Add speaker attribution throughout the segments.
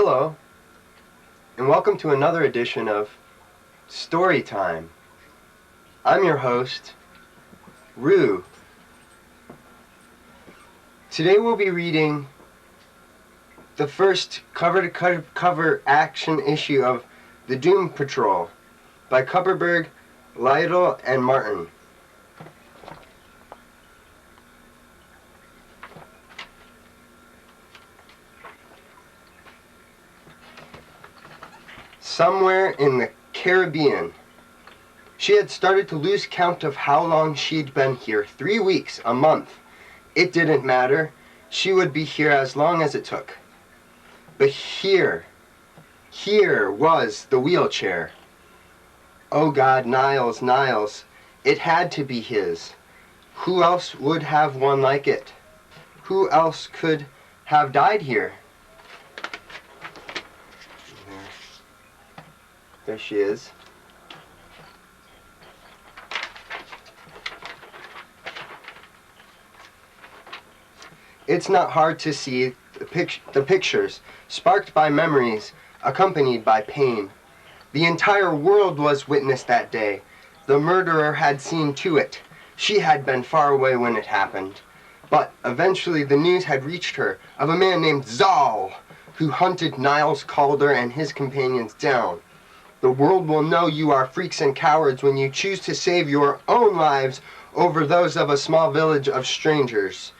Speaker 1: Hello, and welcome to another edition of Story Time. I'm your host, Roo. Today we'll be reading the first cover-to-cover action issue of The Doom Patrol by Kupperberg, Lytle, and Martin. Somewhere in the Caribbean. She had started to lose count of how long she'd been here. 3 weeks, a month. It didn't matter. She would be here as long as it took. But here was the wheelchair. Oh God, Niles, it had to be his. Who else would have one like it? Who else could have died here? There she is. It's not hard to see the pictures, sparked by memories, accompanied by pain. The entire world was witness that day. The murderer had seen to it. She had been far away when it happened. But eventually the news had reached her of a man named Zal, who hunted Niles Calder and his companions down. The world will know you are freaks and cowards when you choose to save your own lives over those of a small village of strangers.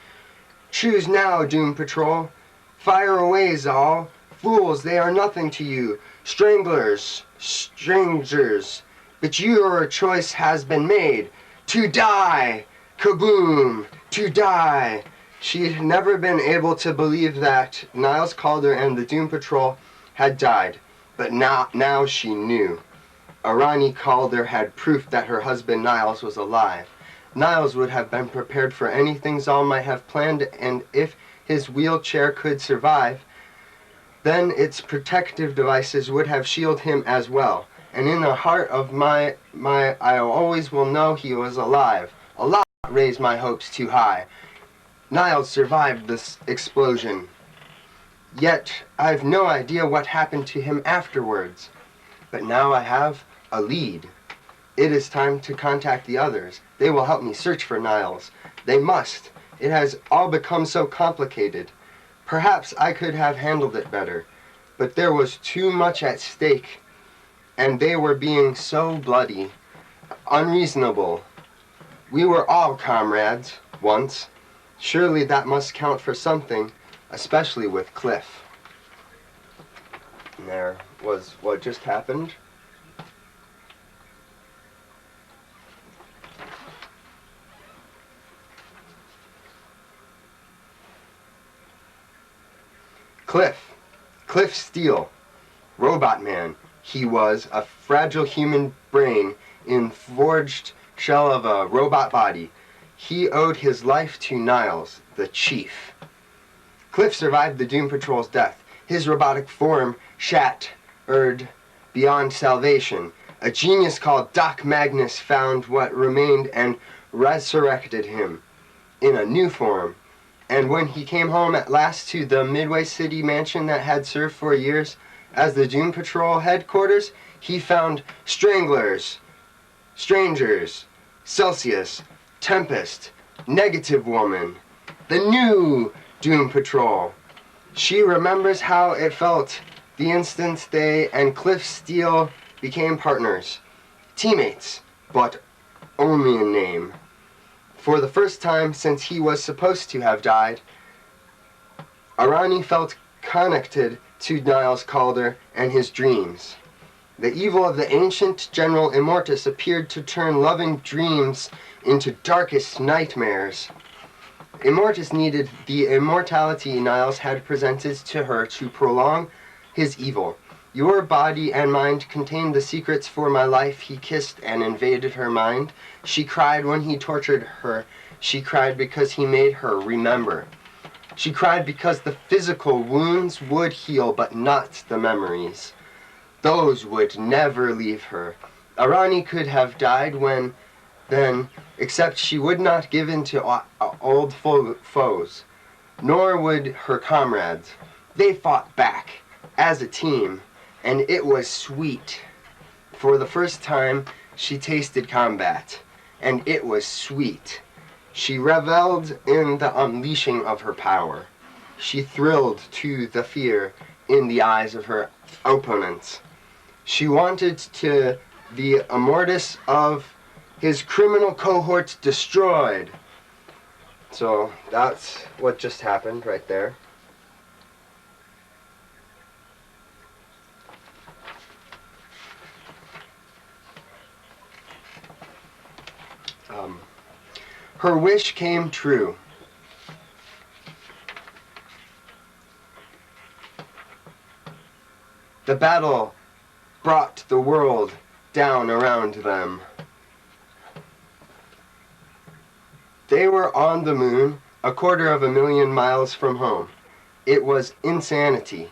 Speaker 1: Choose now, Doom Patrol. Fire away, Zal. Fools, they are nothing to you. Stranglers, strangers. But your choice has been made. To die! Kaboom! To die! She had never been able to believe that Niles Calder and the Doom Patrol had died. But now she knew. Arani Calder had proof that her husband Niles was alive. Niles would have been prepared for anything Zal might have planned, and if his wheelchair could survive, then its protective devices would have shielded him as well. And in the heart of my I always will know he was alive. A lot raised my hopes too high. Niles survived this explosion. Yet, I've no idea what happened to him afterwards. But now I have a lead. It is time to contact the others. They will help me search for Niles. They must. It has all become so complicated. Perhaps I could have handled it better. But there was too much at stake. And they were being so bloody, unreasonable. We were all comrades, once. Surely that must count for something. Especially with Cliff. And there was what just happened. Cliff Steele, Robot Man. He was a fragile human brain in forged shell of a robot body. He owed his life to Niles, the chief. Cliff survived the Doom Patrol's death. His robotic form shattered beyond salvation. A genius called Doc Magnus found what remained and resurrected him in a new form. And when he came home at last to the Midway City mansion that had served for years as the Doom Patrol headquarters, he found stranglers, strangers, Celsius, Tempest, Negative Woman, the new Doom Patrol. She remembers how it felt the instant they and Cliff Steele became partners, teammates, but only in name. For the first time since he was supposed to have died, Arani felt connected to Niles Calder and his dreams. The evil of the ancient General Immortus appeared to turn loving dreams into darkest nightmares. Immortus needed the immortality Niles had presented to her to prolong his evil. Your body and mind contained the secrets for my life. He kissed and invaded her mind. She cried when he tortured her. She cried because he made her remember. She cried because the physical wounds would heal, but not the memories. Those would never leave her. Arani could have died then, except she would not give in to old foes, nor would her comrades. They fought back. as a team, and it was sweet. For the first time, she tasted combat, and it was sweet. She reveled in the unleashing of her power. She thrilled to the fear in the eyes of her opponents. She wanted to the immortus of his criminal cohort destroyed. So that's what just happened right there. Her wish came true. The battle brought the world down around them. They were on the moon, 250,000 miles from home. It was insanity,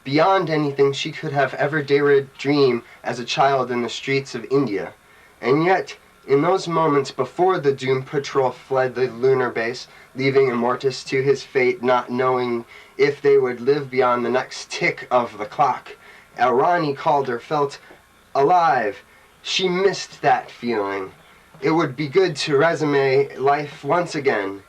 Speaker 1: beyond anything she could have ever dared dream as a child in the streets of India. And yet, in those moments before the Doom Patrol fled the lunar base, leaving Immortus to his fate, not knowing if they would live beyond the next tick of the clock, Ronnie Calder felt alive. She missed that feeling. It would be good to resume life once again.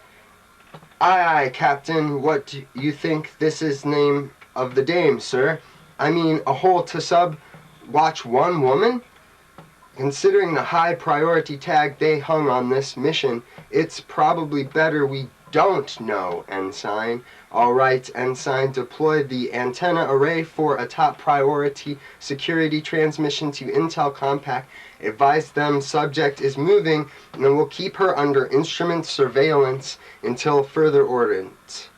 Speaker 1: Aye, Captain, what do you think this is name of the dame, sir? I mean, a hole to sub watch one woman? Considering the high priority tag they hung on this mission, it's probably better we don't know, Ensign. All right, Ensign, deploy the antenna array for a top priority security transmission to Intel Compact. Advise them subject is moving, and then we'll keep her under instrument surveillance until further orders.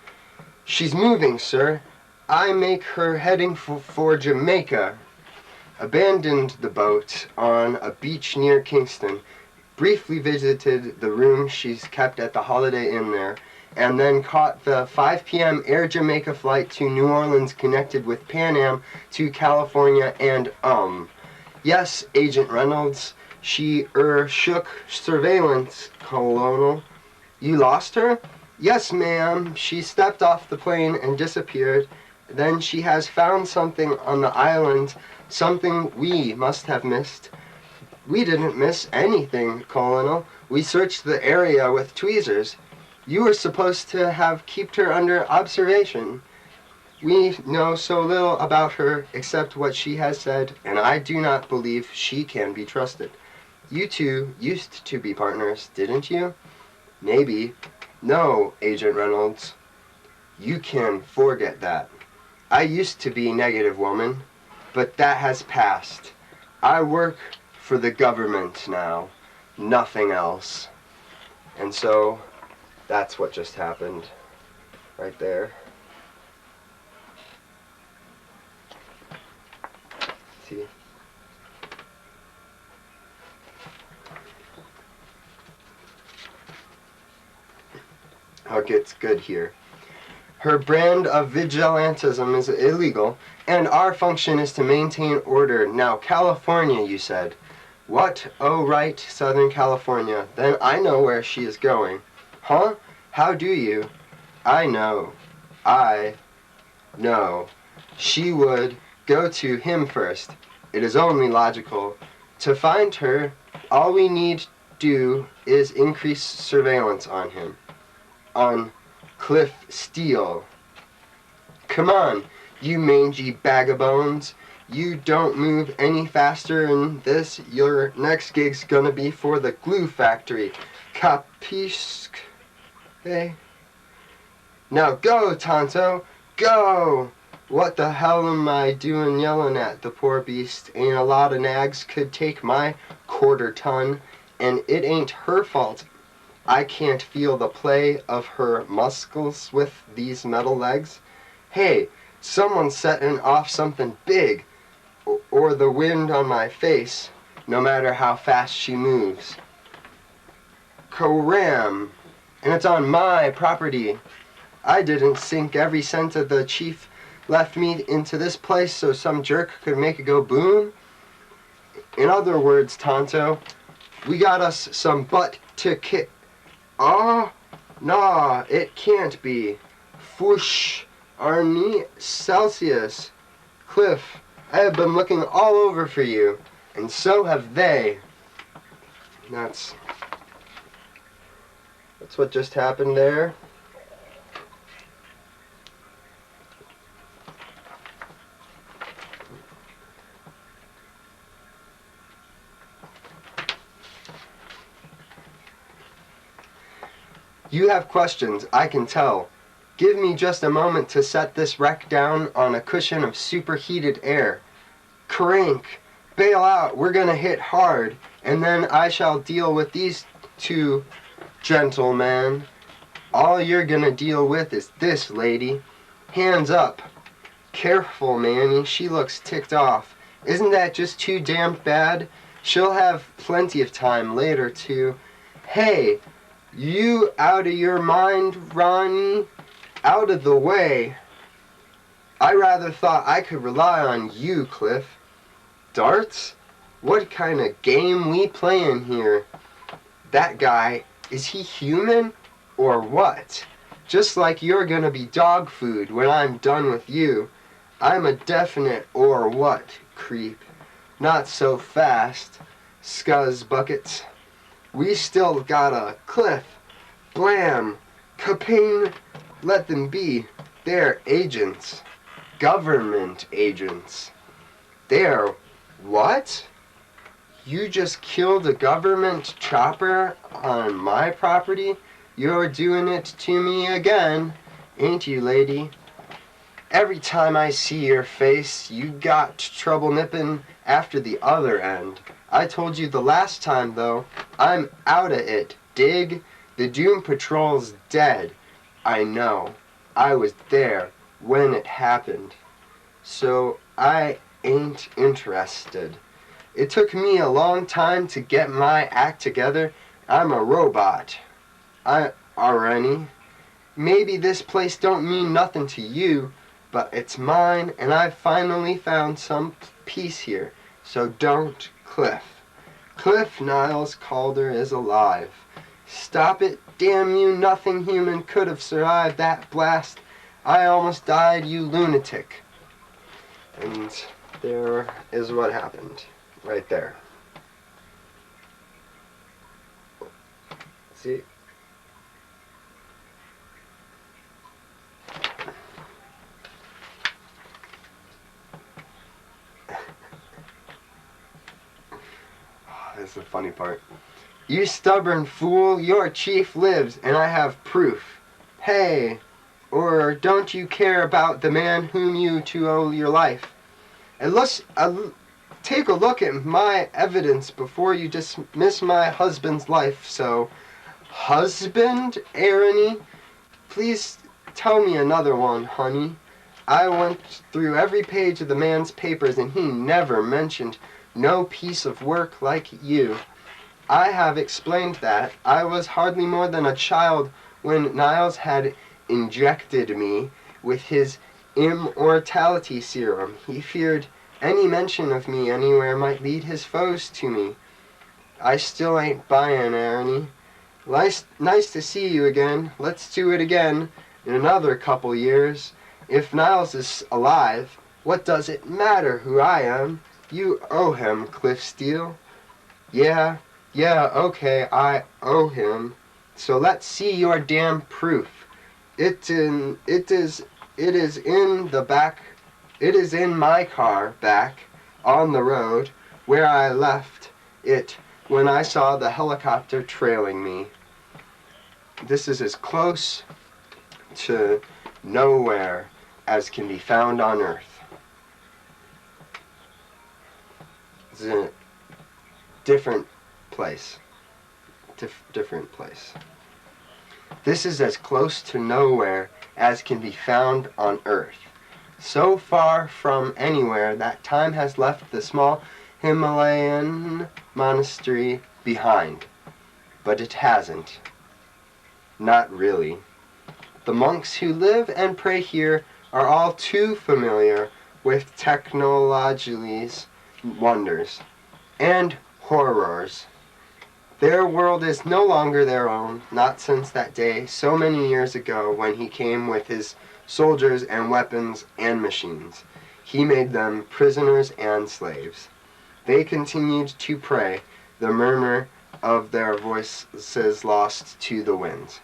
Speaker 1: She's moving, sir. I make her heading for Jamaica. Abandoned the boat on a beach near Kingston, briefly visited the room she's kept at the Holiday Inn there, and then caught the 5 p.m. Air Jamaica flight to New Orleans connected with Pan Am to California and Yes, Agent Reynolds, she shook surveillance, Colonel. You lost her? Yes, ma'am. She stepped off the plane and disappeared. Then she has found something on the island, something we must have missed. We didn't miss anything, Colonel. We searched the area with tweezers. You were supposed to have kept her under observation. We know so little about her except what she has said, and I do not believe she can be trusted. You two used to be partners, didn't you? Maybe. No, Agent Reynolds. You can forget that. I used to be negative woman, but that has passed. I work for the government now, nothing else. And so, that's what just happened, right there. See? How it gets good here. Her brand of vigilantism is illegal, and our function is to maintain order. Now, California, you said. What? Oh, right, Southern California. Then I know where she is going. Huh? How do you? I know. I know. She would go to him first. It is only logical. To find her, all we need do is increase surveillance on him. On Cliff Steele. Come on, you mangy bag of bones. You don't move any faster in this. Your next gig's gonna be for the glue factory. Capisce? Hey? Now go, Tonto! Go! What the hell am I doing yelling at? The poor beast. Ain't a lot of nags could take my 1/4 ton, and it ain't her fault. I can't feel the play of her muscles with these metal legs. Hey, someone's setting off something big, or the wind on my face, no matter how fast she moves. Karam! And it's on my property. I didn't sink every cent of the chief left me into this place so some jerk could make it go boom. In other words, Tonto, we got us some butt to kick. Oh, nah, it can't be. Fush, Arnie, Celsius, Cliff, I have been looking all over for you, and so have they. That's what just happened there. You have questions, I can tell. Give me just a moment to set this wreck down on a cushion of superheated air. Crank! Bail out, we're gonna hit hard, and then I shall deal with these two gentlemen. All you're gonna deal with is this lady. Hands up. Careful, Manny, she looks ticked off. Isn't that just too damn bad? She'll have plenty of time later to... Hey, you out of your mind, Ronnie? Out of the way. I rather thought I could rely on you, Cliff. Darts? What kind of game we playing here? That guy, is he human or what? Just like you're gonna be dog food when I'm done with you. I'm a definite or what, creep. Not so fast, scuzz buckets. We still got a Cliff. Blam. Kaping. Let them be. They're agents. Government agents. They're what? You just killed a government chopper on my property? You're doing it to me again, ain't you, lady? Every time I see your face, you got trouble nipping after the other end. I told you the last time, though, I'm out of it, dig? The Doom Patrol's dead. I know. I was there when it happened. So I ain't interested. It took me a long time to get my act together. I'm a robot. Already. Maybe this place don't mean nothing to you, but it's mine, and I've finally found some peace here. So don't, Cliff. Cliff Niles Calder is alive. Stop it, damn you, nothing human could have survived that blast. I almost died, you lunatic. And there is what happened, right there. See? This is the funny part. You stubborn fool, your chief lives, and I have proof. Hey, or don't you care about the man whom you to owe your life? Take a look at my evidence before you dismiss my husband's life. So, husband, Arony? Please tell me another one, honey. I went through every page of the man's papers, and he never mentioned no piece of work like you. I have explained that. I was hardly more than a child when Niles had injected me with his immortality serum. He feared any mention of me anywhere might lead his foes to me. I still ain't buying, Arony. Nice to see you again. Let's do it again in another couple years. If Niles is alive, what does it matter who I am? You owe him, Cliff Steele. Yeah, okay, I owe him. So let's see your damn proof. It is in my car back on the road where I left it when I saw the helicopter trailing me. This is as close to nowhere as can be found on Earth. It's in a different place. Different place. This is as close to nowhere as can be found on Earth. So far from anywhere that time has left the small Himalayan monastery behind. But it hasn't. Not really. The monks who live and pray here are all too familiar with technology's wonders and horrors. Their world is no longer their own, not since that day so many years ago when he came with his soldiers and weapons and machines. He made them prisoners and slaves. They continued to pray, the murmur of their voices lost to the winds,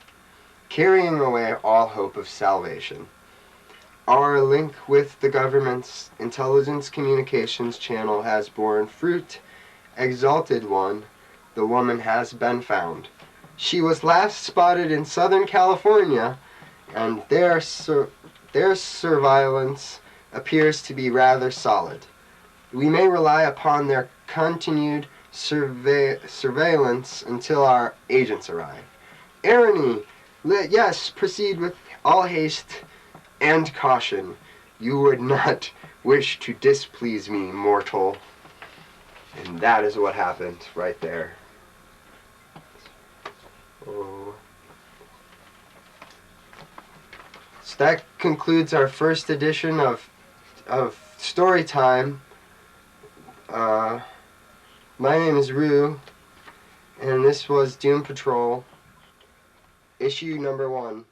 Speaker 1: carrying away all hope of salvation. Our link with the government's intelligence communications channel has borne fruit. Exalted One, the woman has been found. She was last spotted in Southern California, and their surveillance appears to be rather solid. We may rely upon their continued surveillance until our agents arrive. Ernie, yes, proceed with all haste and caution. You would not wish to displease me, mortal. And that is what happened right there. Oh. So that concludes our first edition of story time. My name is Roo, and this was Doom Patrol, issue number 1.